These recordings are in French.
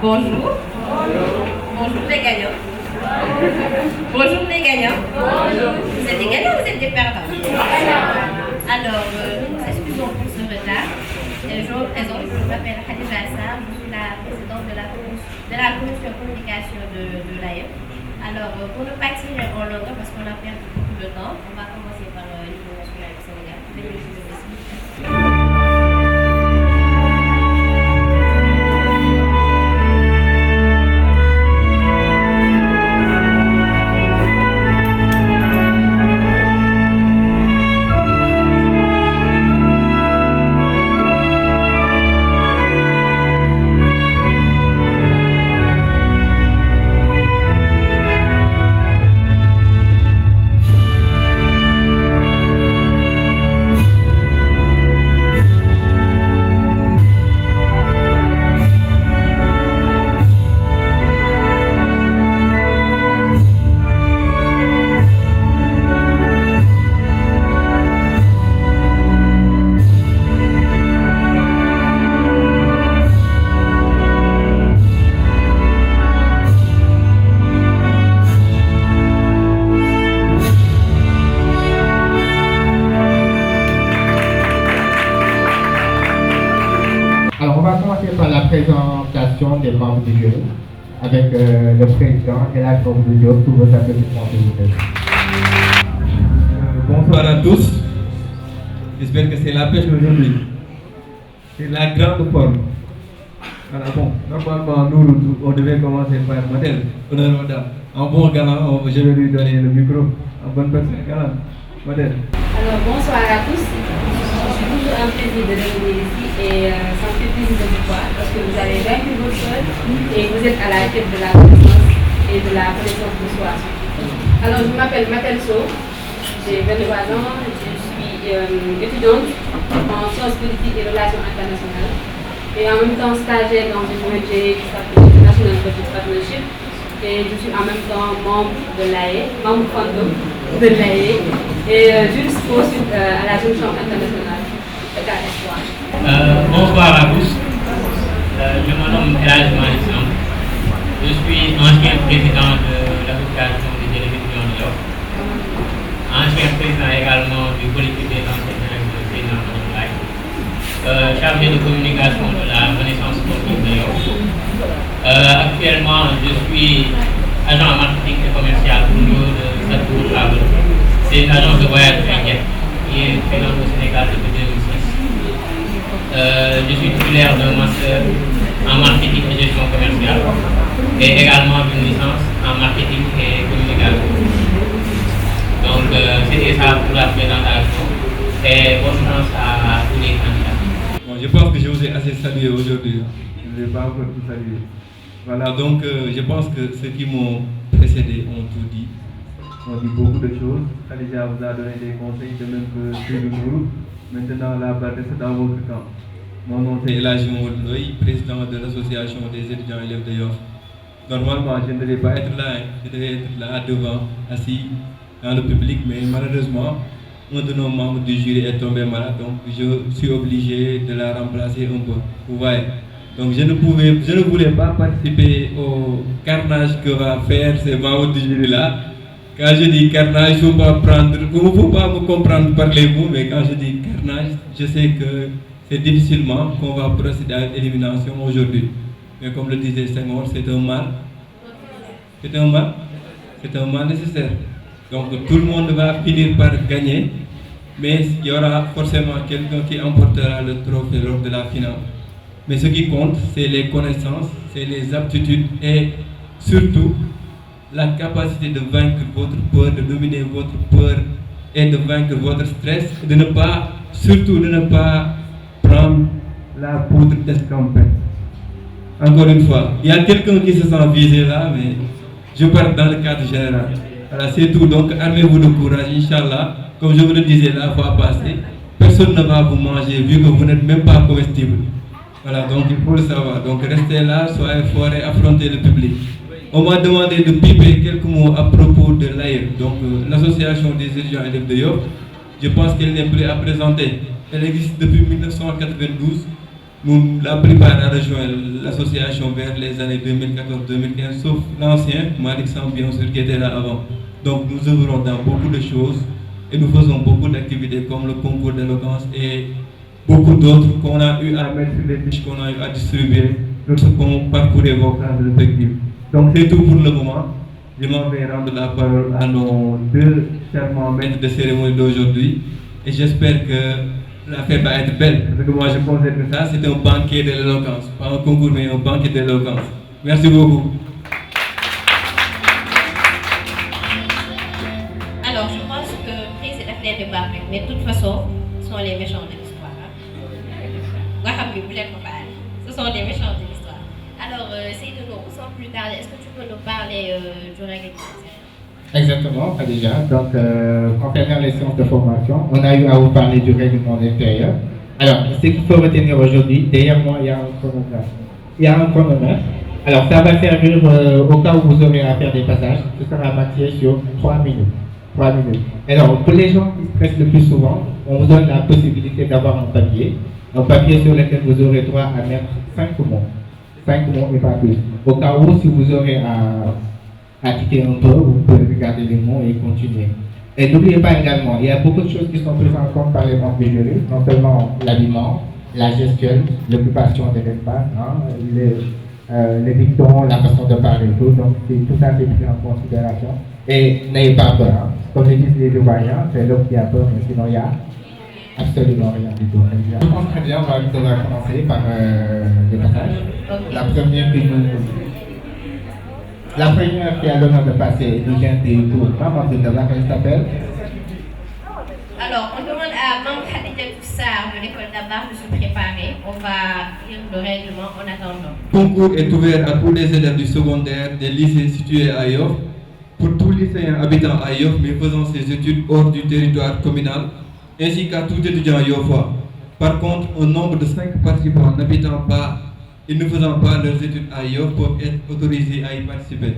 Bonjour. Bonjour les gagnants. Bonjour les gagnants. Bonjour. Vous êtes des gagnants ou vous êtes des perdants? Alors, nous nous excusons pour ce retard. Je vous présente, je m'appelle Khadija Assar, je suis la présidente de la commission communication de l'AF. Alors, pour ne pas tirer en longueur, parce qu'on a perdu beaucoup de temps, on va commencer par l'Union nationale du Sénégal. Alors, on va commencer par la présentation des membres du jury avec le président et la Combe de Diop pour vos applaudissements, s'il vous plaît. Bonsoir à tous. J'espère que c'est la pêche aujourd'hui. C'est la grande forme. Voilà, bon, normalement, nous, on devait commencer par modèle, honneur aux dames. En bon galant, je vais lui donner le micro. En bonne personne, galant, modèle. Alors, bonsoir à tous. C'est toujours un plaisir de revenir ici et ça me fait plaisir de vous voir parce que vous avez vaincu votre peur et vous êtes à la tête de la connaissance et de la connaissance de soi. Alors, je m'appelle Mathilde Sow, j'ai 23 ans, je suis étudiante en sciences politiques et relations internationales et en même temps stagiaire dans une ONG qui s'appelle International Budget Partnership et je suis en même temps membre de l'AE, membre fantôme de l'AE et juriste consul à la Jeune Chambre internationale de Espoir. Bonsoir à tous. Je me nomme Elhadji Malick Samb. Je suis ancien président de l'association des délégués de New York, ancien président également du collectif des anciens élèves de Seydina Limamou Laye, chargé de communication de la Renaissance sportive de York. Actuellement, je suis agent marketing et commercial au niveau de Sadhguru Travel. C'est une agence de voyage indienne qui est présente au Sénégal depuis 2006. Je suis titulaire d'un master en marketing et gestion commerciale et également d'une licence en marketing et communication. Donc, c'était ça pour la présentation et bonne chance à tous les candidats. Bon, je pense que je vous ai assez salué aujourd'hui. Je ne vais pas encore tout saluer. Voilà, donc je pense que ceux qui m'ont précédé ont tout dit. On dit beaucoup de choses. Khadija vous a donné des conseils, de même que Seydou Nourou. Maintenant, la balle est dans votre camp. Mon nom c'est Elhadji Ndoye, président de l'association des étudiants élèves de Yoff. Normalement, je ne devais pas être là, je devais être là devant, assis dans le public, mais malheureusement, un de nos membres du jury est tombé malade, donc je suis obligé de la remplacer un peu. Vous voyez. Donc je ne voulais pas participer au carnage que va faire ces membres du jury là. Quand je dis carnage, il ne faut pas me comprendre par les mots, mais quand je dis carnage, je sais que c'est difficilement qu'on va procéder à l'élimination aujourd'hui. Mais comme le disait Senghor, c'est un mal. C'est un mal. C'est un mal nécessaire. Donc tout le monde va finir par gagner, mais il y aura forcément quelqu'un qui emportera le trophée lors de la finale. Mais ce qui compte, c'est les connaissances, c'est les aptitudes et surtout la capacité de vaincre votre peur, de dominer votre peur et de vaincre votre stress, et de ne pas, surtout de ne pas prendre la poudre d'escampette. Encore une fois, il y a quelqu'un qui se sent visé là, mais je parle dans le cadre général. Voilà, c'est tout. Donc, armez-vous de courage, Inch'Allah. Comme je vous le disais la fois passée, personne ne va vous manger vu que vous n'êtes même pas comestible. Voilà, donc il faut le savoir. Donc, restez là, soyez forts et affrontez le public. On m'a demandé de piper quelques mots à propos de l'AIR, donc l'association des étudiants élèves de Yoff. Je pense qu'elle n'est plus à présenter. Elle existe depuis 1992 la plupart a rejoint l'association vers les années 2014-2015, sauf l'ancien, Malik Sam, bien sûr, qui était là avant. Donc nous œuvrons dans beaucoup de choses et nous faisons beaucoup d'activités comme le concours d'éloquence et beaucoup d'autres qu'on a eu à mettre sur les fiches, qu'on a eu à distribuer lorsqu'on parcourait vos classes respectives. Donc c'est tout pour le moment. Je m'en vais rendre la parole à nos deux charmants maîtres de cérémonie d'aujourd'hui et j'espère que la fête va être belle. Parce que moi je considère que ça c'est un banquet de l'éloquence, pas un concours mais un banquet de l'éloquence. Merci beaucoup. Alors je pense que c'est l'affaire de Barbec, mais de toute façon, ce sont les méchants de l'histoire. Ce sont les méchants de l'histoire. Alors, Seydou, sans plus tarder, est-ce que tu peux nous parler du règlement? Exactement, déjà. Donc, concernant les séances de formation, on a eu à vous parler du règlement intérieur. Alors, ce qu'il faut retenir aujourd'hui, derrière moi, il y a un chronomètre. Alors, ça va servir au cas où vous aurez à faire des passages. Ce sera matière sur 3 minutes. 3 minutes. Alors, pour les gens qui stressent le plus souvent, on vous donne la possibilité d'avoir un papier sur lequel vous aurez droit à mettre 5 mots. 5 mots et pas plus. Au cas où, si vous aurez à quitter un peu, vous pouvez regarder les mots et continuer. Et n'oubliez pas également, il y a beaucoup de choses qui sont prises en compte par les membres du jury, non seulement l'habillement, la gestuelle, l'occupation de l'espace, les dictons, la façon de parler, tout. Donc tout ça c'est pris en considération. Et n'ayez pas peur. Hein. Comme le disent les Ivoiriens, c'est l'homme qui a peur, mais sinon il y a absolument rien du tout. Je pense très bien, on va commencer par les passages. Okay. La première qui a l'honneur de passer nous vient des cours. Maman de Dabar, elle s'appelle? Alors, on demande à Mme Khadija Toussard de l'école Dabar de se préparer. On va lire le règlement en attendant. Le concours est ouvert à tous les élèves du secondaire des lycées situés à Yoff. Pour tout lycéen habitant à Yoff mais faisant ses études hors du territoire communal, ainsi qu'à tout étudiant yoffois. Par contre, un nombre de 5 participants n'habitant pas et ne faisant pas leurs études à Yoff peuvent être autorisés à y participer.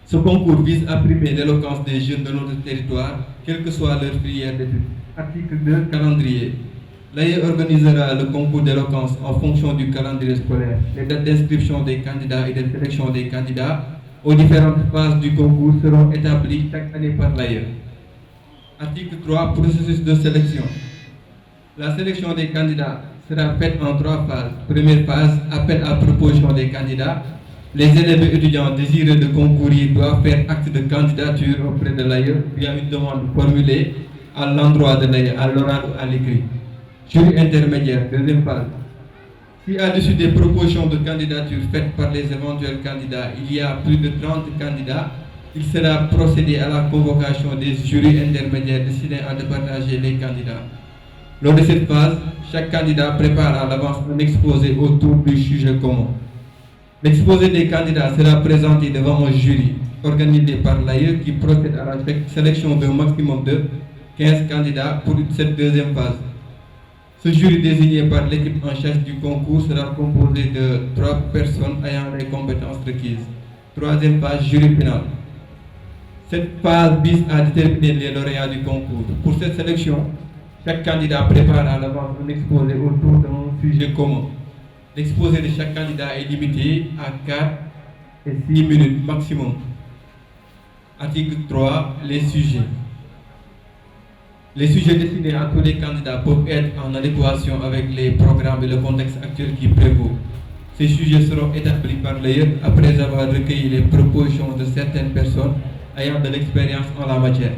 Ce concours vise à primer l'éloquence des jeunes de notre territoire, quelle que soit leur filière d'études. Article 2, calendrier. L'AE organisera le concours d'éloquence en fonction du calendrier scolaire. Les dates d'inscription des candidats et de sélection des candidats aux différentes phases du concours seront établies chaque année par l'AE. Article 3, processus de sélection. La sélection des candidats sera faite en 3 phases. Première phase, appel à proposition des candidats. Les élèves et étudiants désireux de concourir doivent faire acte de candidature auprès de l'AE via une demande formulée à l'endroit de l'AE, à l'oral ou à l'écrit. Jury intermédiaire, deuxième phase. Si à-dessus des propositions de candidature faites par les éventuels candidats, il y a plus de 30 candidats, il sera procédé à la convocation des jurys intermédiaires destinés à départager les candidats. Lors de cette phase, chaque candidat prépare à l'avance un exposé autour du sujet commun. L'exposé des candidats sera présenté devant un jury organisé par l'AE qui procède à la sélection d'un maximum de 15 candidats pour cette deuxième phase. Ce jury désigné par l'équipe en charge du concours sera composé de 3 personnes ayant les compétences requises. Troisième phase, jury final. Cette phase vise à déterminer les lauréats du concours. Pour cette sélection, chaque candidat prépare à l'avance un exposé autour d'un sujet commun. L'exposé de chaque candidat est limité à 4 et 6 minutes maximum. Article 3, les sujets. Les sujets destinés à tous les candidats peuvent être en adéquation avec les programmes et le contexte actuel qui prévaut. Ces sujets seront établis par l'AE après avoir recueilli les propositions de certaines personnes ayant de l'expérience en la matière.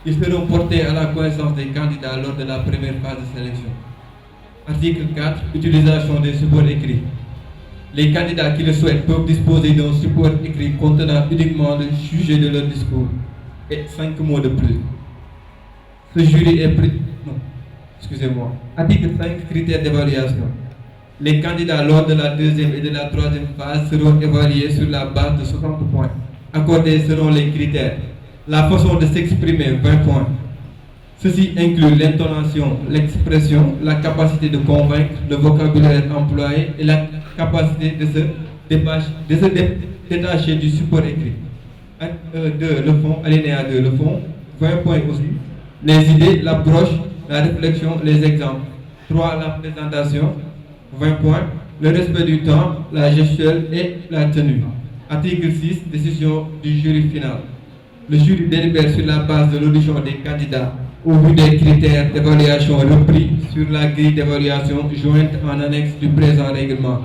Ils seront portés à la connaissance des candidats lors de la première phase de sélection. Article 4. Utilisation des supports écrits. Les candidats qui le souhaitent peuvent disposer d'un support écrit contenant uniquement le sujet de leur discours et 5 mots de plus. Ce jury est pris... Non, excusez-moi. Article 5. Critères d'évaluation. Les candidats lors de la deuxième et de la troisième phase seront évalués sur la base de 60 points. Accordés selon les critères. La façon de s'exprimer, 20 points. Ceci inclut l'intonation, l'expression, la capacité de convaincre, le vocabulaire employé et la capacité de se détacher du support écrit. 2. Le fond, alinéa 2, le fond, 20 points aussi. Les idées, l'approche, la réflexion, les exemples. 3. La présentation, 20 points. Le respect du temps, la gestuelle et la tenue. Article 6, décision du jury final. Le jury délibère sur la base de l'audition des candidats au vu des critères d'évaluation repris sur la grille d'évaluation jointe en annexe du présent règlement.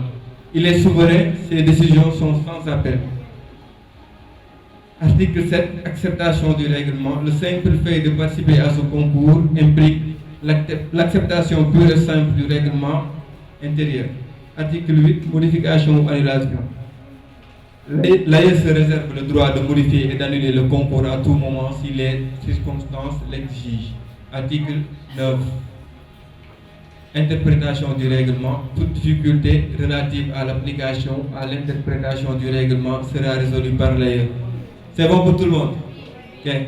Il est souverain, ses décisions sont sans appel. Article 7, acceptation du règlement. Le simple fait de participer à ce concours implique l'acceptation pure et simple du règlement intérieur. Article 8, modification ou annulation. L'AE se réserve le droit de modifier et d'annuler le concours à tout moment si les circonstances l'exigent. Article 9. Interprétation du règlement. Toute difficulté relative à l'application à l'interprétation du règlement sera résolue par l'AE. C'est bon pour tout le monde? Okay.